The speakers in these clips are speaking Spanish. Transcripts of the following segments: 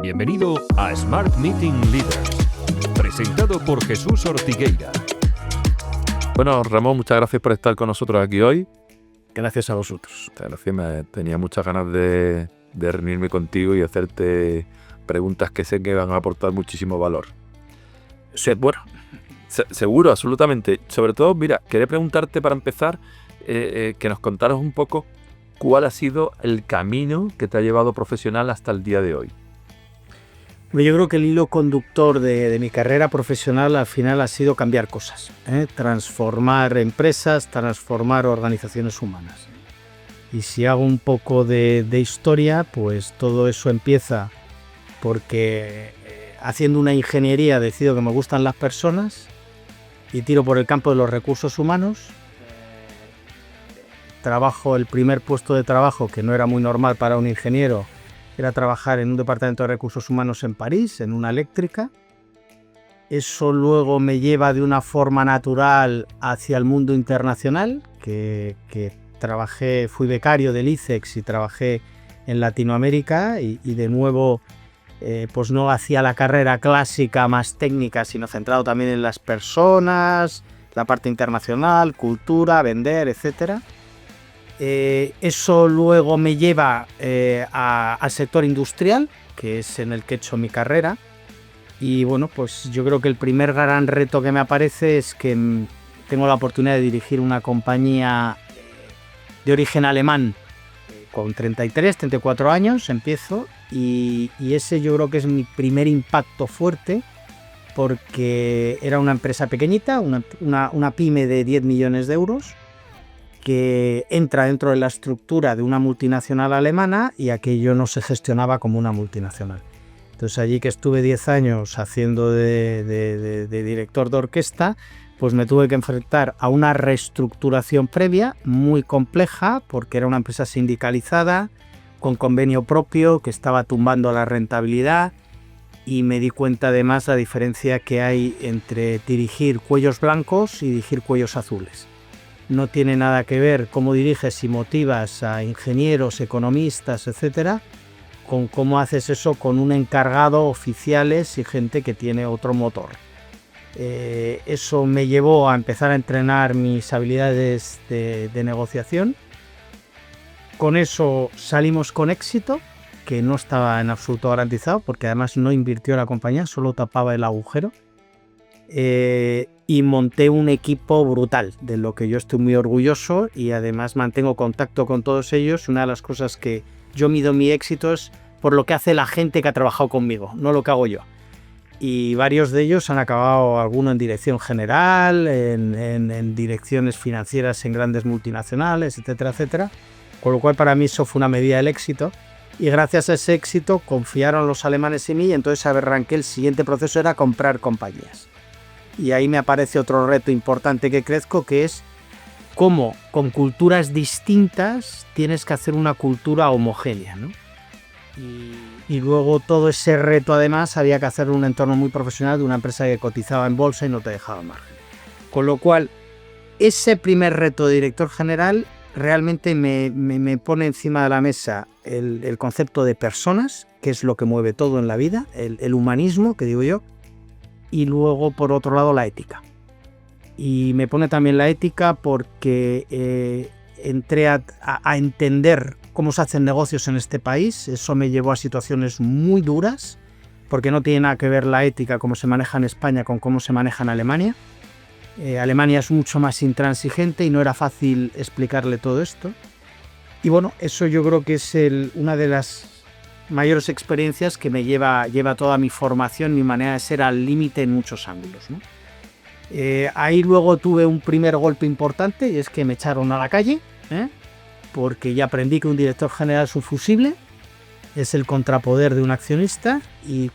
Bienvenido a Smart Meeting Leaders, presentado por Jesús Ortigueira. Bueno, Ramón, muchas gracias por estar con nosotros aquí hoy. Gracias a vosotros. Tenía muchas ganas de reunirme contigo y hacerte preguntas que sé que van a aportar muchísimo valor. Bueno, Seguro, absolutamente. Sobre todo, mira, quería preguntarte para empezar, que nos contaras un poco cuál ha sido el camino que te ha llevado profesional hasta el día de hoy. yo creo que el hilo conductor de mi carrera profesional al final ha sido cambiar cosas, transformar empresas, transformar organizaciones humanas. Y si hago un poco de historia, pues todo eso empieza porque haciendo una ingeniería decido que me gustan las personas y tiro por el campo de los recursos humanos. Trabajo el primer puesto de trabajo, que no era muy normal para un ingeniero, era trabajar en un departamento de recursos humanos en París, en una eléctrica. Eso luego me lleva de una forma natural hacia el mundo internacional, que fui becario del ICEX y trabajé en Latinoamérica y de nuevo pues no hacía la carrera clásica más técnica, sino centrado también en las personas, la parte internacional, cultura, vender, etcétera. Eso luego me lleva al sector industrial, que es en el que he hecho mi carrera. Y bueno, pues yo creo que el primer gran reto que me aparece es que tengo la oportunidad de dirigir una compañía de origen alemán. Con 34 años empiezo y ese yo creo que es mi primer impacto fuerte, porque era una empresa pequeñita, una pyme de 10 millones de euros, que entra dentro de la estructura de una multinacional alemana y aquello no se gestionaba como una multinacional. Entonces allí, que estuve 10 años haciendo de director de orquesta, pues me tuve que enfrentar a una reestructuración previa muy compleja, porque era una empresa sindicalizada, con convenio propio, que estaba tumbando la rentabilidad, y me di cuenta además la diferencia que hay entre dirigir cuellos blancos y dirigir cuellos azules. No tiene nada que ver cómo diriges y motivas a ingenieros, economistas, etcétera, con cómo haces eso con un encargado, oficiales y gente que tiene otro motor. Eso me llevó a empezar a entrenar mis habilidades de negociación. Con eso salimos con éxito, que no estaba en absoluto garantizado, porque además no invirtió la compañía, solo tapaba el agujero. Y monté un equipo brutal, de lo que yo estoy muy orgulloso, y además mantengo contacto con todos ellos. Una de las cosas que yo mido mi éxito es por lo que hace la gente que ha trabajado conmigo, no lo que hago yo. Y varios de ellos han acabado, alguno en dirección general, en direcciones financieras en grandes multinacionales, etcétera, etcétera. Con lo cual para mí eso fue una medida del éxito. Y gracias a ese éxito confiaron los alemanes en mí, y entonces arranqué el siguiente proceso, era comprar compañías. Y ahí me aparece otro reto importante que crezco, que es cómo con culturas distintas tienes que hacer una cultura homogénea, ¿no? Y luego todo ese reto además había que hacerlo en un entorno muy profesional de una empresa que cotizaba en bolsa y no te dejaba margen. Con lo cual, ese primer reto de director general realmente me pone encima de la mesa el concepto de personas, que es lo que mueve todo en la vida, el humanismo, que digo yo, y luego por otro lado la ética. Y me pone también la ética porque entré a entender cómo se hacen negocios en este país. Eso me llevó a situaciones muy duras, porque no tiene nada que ver la ética, cómo se maneja en España, con cómo se maneja en Alemania. Alemania es mucho más intransigente y no era fácil explicarle todo esto. Y bueno, eso yo creo que es una de las mayores experiencias que me lleva toda mi formación, mi manera de ser al límite en muchos ángulos, ¿no? Ahí luego tuve un primer golpe importante, y es que me echaron a la calle, porque ya aprendí que un director general es un fusible, es el contrapoder de un accionista, y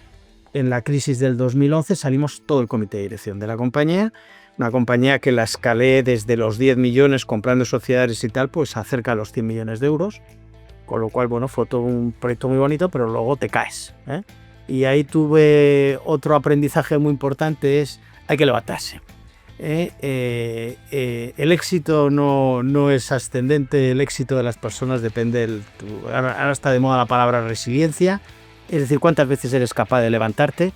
en la crisis del 2011 salimos todo el comité de dirección de la compañía, una compañía que la escalé desde los 10 millones comprando sociedades y tal, pues acerca a los 100 millones de euros, con lo cual, bueno, fue todo un proyecto muy bonito, pero luego te caes, Y ahí tuve otro aprendizaje muy importante, es hay que levantarse. El éxito no es ascendente, el éxito de las personas depende ahora está de moda la palabra resiliencia, Es decir, cuántas veces eres capaz de levantarte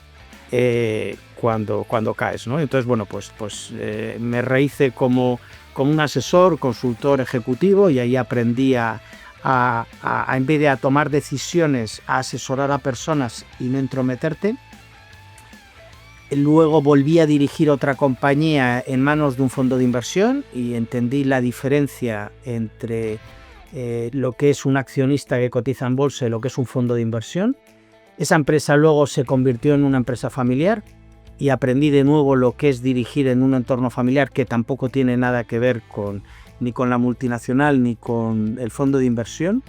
cuando caes, ¿no? Entonces, bueno, pues me rehice como un asesor, consultor ejecutivo, y ahí aprendí en vez de tomar decisiones, a asesorar a personas y no entrometerte. Luego volví a dirigir otra compañía en manos de un fondo de inversión y entendí la diferencia entre lo que es un accionista que cotiza en bolsa y lo que es un fondo de inversión. Esa empresa luego se convirtió en una empresa familiar y aprendí de nuevo lo que es dirigir en un entorno familiar, que tampoco tiene nada que ver ni con la multinacional ni con el fondo de inversión.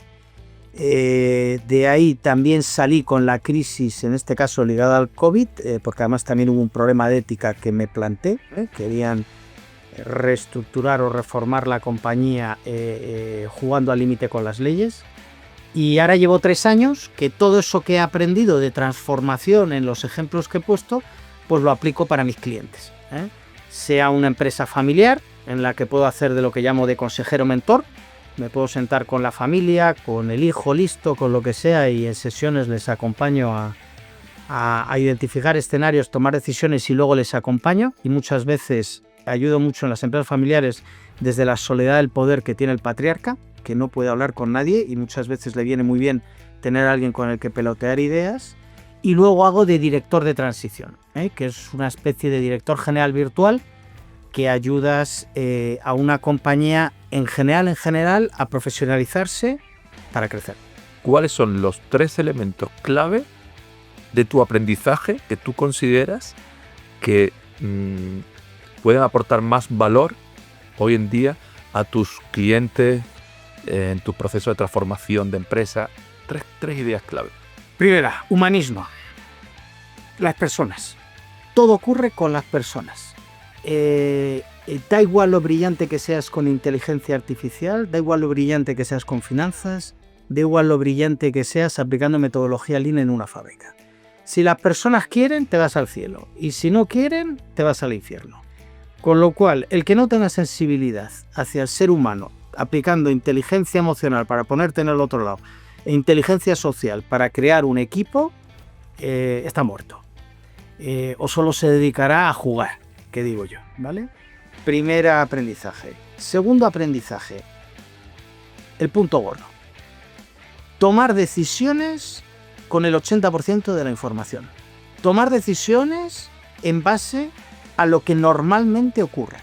De ahí también salí con la crisis, en este caso ligada al COVID, porque además también hubo un problema de ética que me planteé. Querían reestructurar o reformar la compañía jugando al límite con las leyes. Y ahora llevo 3 años que todo eso que he aprendido de transformación en los ejemplos que he puesto, pues lo aplico para mis clientes. Sea una empresa familiar, en la que puedo hacer de lo que llamo de consejero mentor. Me puedo sentar con la familia, con el hijo listo, con lo que sea, y en sesiones les acompaño a identificar escenarios, tomar decisiones, y luego les acompaño. Y muchas veces ayudo mucho en las empresas familiares desde la soledad del poder que tiene el patriarca, que no puede hablar con nadie, y muchas veces le viene muy bien tener a alguien con el que pelotear ideas. Y luego hago de director de transición, que es una especie de director general virtual que ayudas a una compañía en general a profesionalizarse para crecer. ¿Cuáles son los 3 elementos clave de tu aprendizaje que tú consideras que pueden aportar más valor hoy en día a tus clientes en tu proceso de transformación de empresa? 3 ideas clave. Primera, humanismo. Las personas. Todo ocurre con las personas. Da igual lo brillante que seas con inteligencia artificial, da igual lo brillante que seas con finanzas, da igual lo brillante que seas aplicando metodología Lean en una fábrica. Si las personas quieren, te vas al cielo, y si no quieren, te vas al infierno. Con lo cual, el que no tenga sensibilidad hacia el ser humano, aplicando inteligencia emocional para ponerte en el otro lado, e inteligencia social para crear un equipo, está muerto. O solo se dedicará a jugar, que digo yo, ¿vale? Primer aprendizaje. Segundo aprendizaje, el punto gordo. Tomar decisiones con el 80% de la información. Tomar decisiones en base a lo que normalmente ocurre.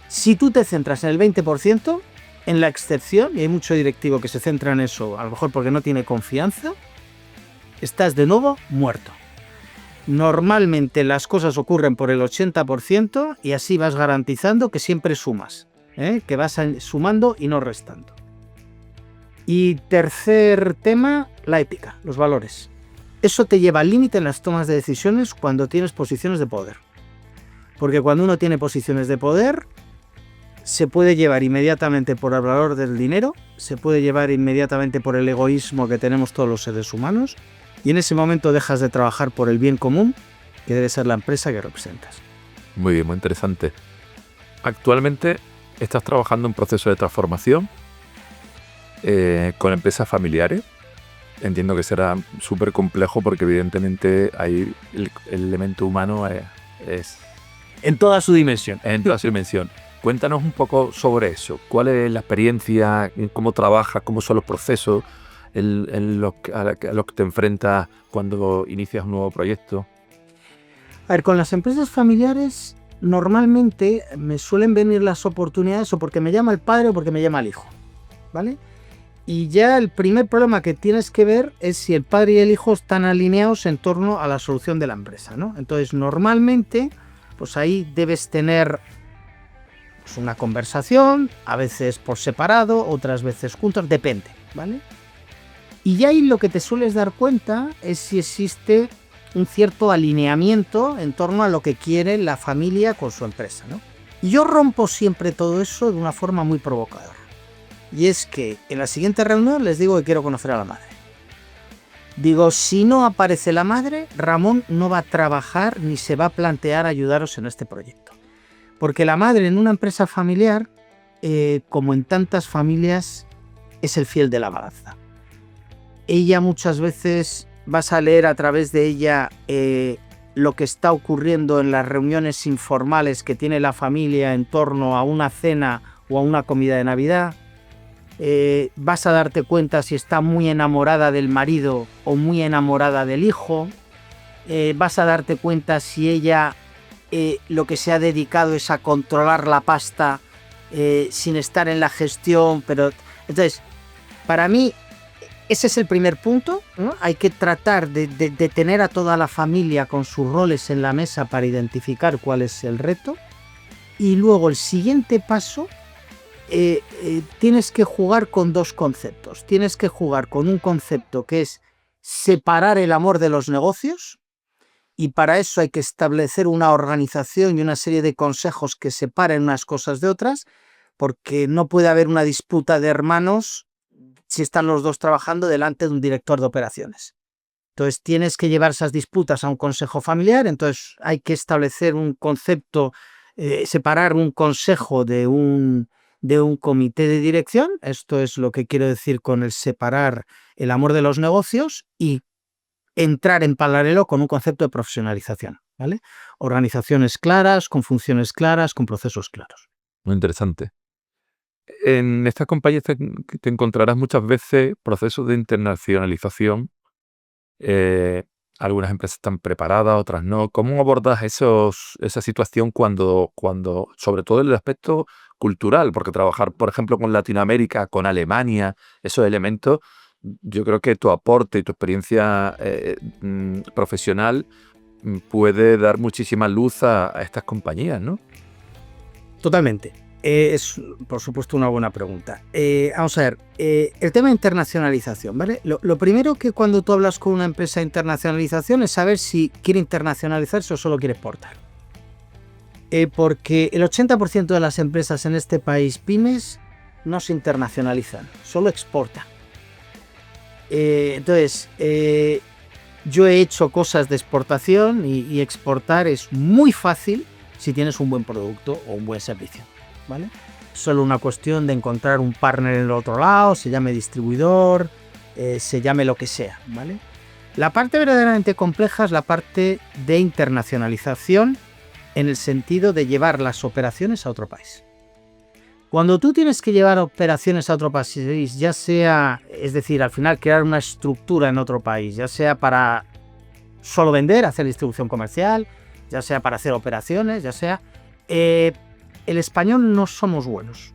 Si tú te centras en el 20%, en la excepción, y hay mucho directivo que se centra en eso, a lo mejor porque no tiene confianza, estás de nuevo muerto. Normalmente las cosas ocurren por el 80% y así vas garantizando que siempre sumas, que vas sumando y no restando. Y tercer tema, la ética, los valores. Eso te lleva al límite en las tomas de decisiones cuando tienes posiciones de poder. Porque cuando uno tiene posiciones de poder, se puede llevar inmediatamente por el valor del dinero, se puede llevar inmediatamente por el egoísmo que tenemos todos los seres humanos, y en ese momento dejas de trabajar por el bien común, que debe ser la empresa que representas. Muy bien, muy interesante. Actualmente estás trabajando en proceso de transformación con empresas familiares. Entiendo que será súper complejo porque evidentemente ahí el elemento humano es en toda su dimensión. En toda su dimensión. Cuéntanos un poco sobre eso. ¿Cuál es la experiencia? ¿Cómo trabajas? ¿Cómo son los procesos a los que te enfrentas cuando inicias un nuevo proyecto? A ver, con las empresas familiares normalmente me suelen venir las oportunidades o porque me llama el padre o porque me llama el hijo, ¿vale? Y ya el primer problema que tienes que ver es si el padre y el hijo están alineados en torno a la solución de la empresa, ¿no? Entonces, normalmente, pues ahí debes tener pues, una conversación, a veces por separado, otras veces juntos, depende, ¿vale? Y ya ahí lo que te sueles dar cuenta es si existe un cierto alineamiento en torno a lo que quiere la familia con su empresa, ¿no? Y yo rompo siempre todo eso de una forma muy provocadora. Y es que en la siguiente reunión les digo que quiero conocer a la madre. Digo, si no aparece la madre, Ramón no va a trabajar ni se va a plantear ayudaros en este proyecto. Porque la madre en una empresa familiar, como en tantas familias, es el fiel de la balanza. Ella muchas veces vas a leer a través de ella lo que está ocurriendo en las reuniones informales que tiene la familia en torno a una cena o a una comida de Navidad. Vas a darte cuenta si está muy enamorada del marido o muy enamorada del hijo. Vas a darte cuenta si ella lo que se ha dedicado es a controlar la pasta sin estar en la gestión. Pero entonces, para mí, ese es el primer punto, ¿no? Hay que tratar de tener a toda la familia con sus roles en la mesa para identificar cuál es el reto. Y luego el siguiente paso, tienes que jugar con dos conceptos. Tienes que jugar con un concepto que es separar el amor de los negocios, y para eso hay que establecer una organización y una serie de consejos que separen unas cosas de otras, porque no puede haber una disputa de hermanos si están los dos trabajando delante de un director de operaciones. Entonces tienes que llevar esas disputas a un consejo familiar. Entonces hay que establecer un concepto, separar un consejo de un comité de dirección. Esto es lo que quiero decir con el separar el amor de los negocios, y entrar en paralelo con un concepto de profesionalización, ¿vale? Organizaciones claras, con funciones claras, con procesos claros. Muy interesante. En esta compañía te encontrarás muchas veces procesos de internacionalización. Algunas empresas están preparadas, otras no. ¿Cómo abordas esa situación cuando, sobre todo en el aspecto cultural? Porque trabajar, por ejemplo, con Latinoamérica, con Alemania, esos elementos, yo creo que tu aporte y tu experiencia profesional puede dar muchísima luz a estas compañías, ¿no? Totalmente. Es, por supuesto, una buena pregunta. Vamos a ver, el tema de internacionalización, ¿vale? Lo primero que cuando tú hablas con una empresa de internacionalización es saber si quiere internacionalizarse o solo quiere exportar. Porque el 80% de las empresas en este país, pymes, no se internacionalizan, solo exportan. Entonces, yo he hecho cosas de exportación y exportar es muy fácil si tienes un buen producto o un buen servicio, ¿vale? Solo una cuestión de encontrar un partner en el otro lado, se llame distribuidor, se llame lo que sea, ¿vale? La parte verdaderamente compleja es la parte de internacionalización, en el sentido de llevar las operaciones a otro país. Cuando tú tienes que llevar operaciones a otro país, ya sea, es decir, al final crear una estructura en otro país, ya sea para solo vender, hacer distribución comercial, ya sea para hacer operaciones, ya sea... el español no somos buenos.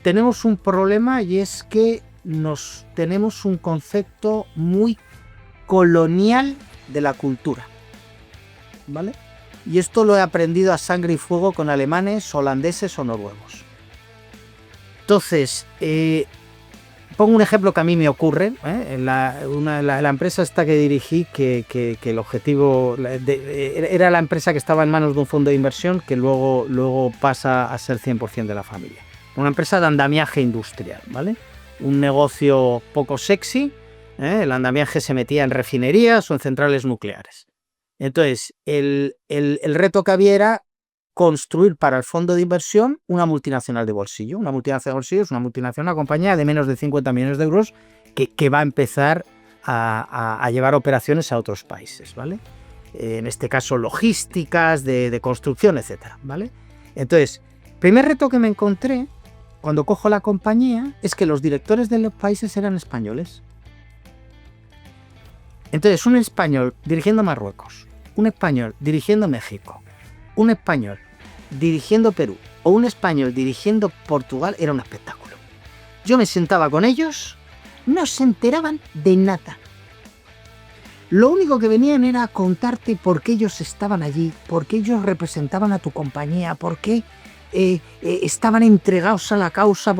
Tenemos un problema, y es que tenemos un concepto muy colonial de la cultura, ¿vale? Y esto lo he aprendido a sangre y fuego con alemanes, holandeses o noruegos. Entonces, pongo un ejemplo que a mí me ocurre. La empresa esta que dirigí, que el objetivo era la empresa que estaba en manos de un fondo de inversión que luego pasa a ser 100% de la familia. Una empresa de andamiaje industrial, ¿vale? Un negocio poco sexy. El andamiaje se metía en refinerías o en centrales nucleares. Entonces, el reto que había era construir para el fondo de inversión una multinacional de bolsillo. Una multinacional de bolsillo es una multinacional, una compañía de menos de 50 millones de euros que va a empezar a llevar operaciones a otros países, ¿vale? En este caso, logísticas, de construcción, etcétera, ¿vale? Entonces, primer reto que me encontré cuando cojo la compañía es que los directores de los países eran españoles. Entonces, un español dirigiendo Marruecos, un español dirigiendo México, un español dirigiendo Perú o un español dirigiendo Portugal era un espectáculo. Yo me sentaba con ellos, no se enteraban de nada. Lo único que venían era a contarte por qué ellos estaban allí, por qué ellos representaban a tu compañía, por qué estaban entregados a la causa.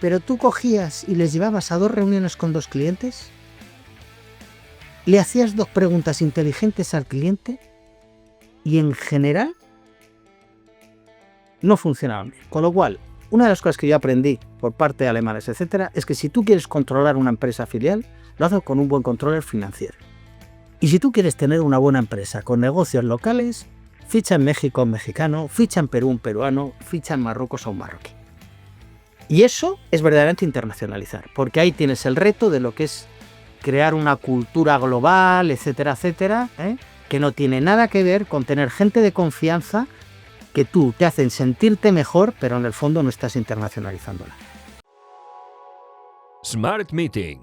Pero tú cogías y les llevabas a 2 reuniones con 2 clientes, le hacías 2 preguntas inteligentes al cliente y en general no funcionaban bien. Con lo cual, una de las cosas que yo aprendí por parte de alemanes, etcétera, es que si tú quieres controlar una empresa filial, lo haces con un buen controller financiero. Y si tú quieres tener una buena empresa con negocios locales, ficha en México a un mexicano, ficha en Perú a un peruano, ficha en Marruecos a un marroquí. Y eso es verdaderamente internacionalizar, porque ahí tienes el reto de lo que es crear una cultura global, etcétera, etcétera, que no tiene nada que ver con tener gente de confianza que tú te hacen sentirte mejor, pero en el fondo no estás internacionalizándola. Smart Meeting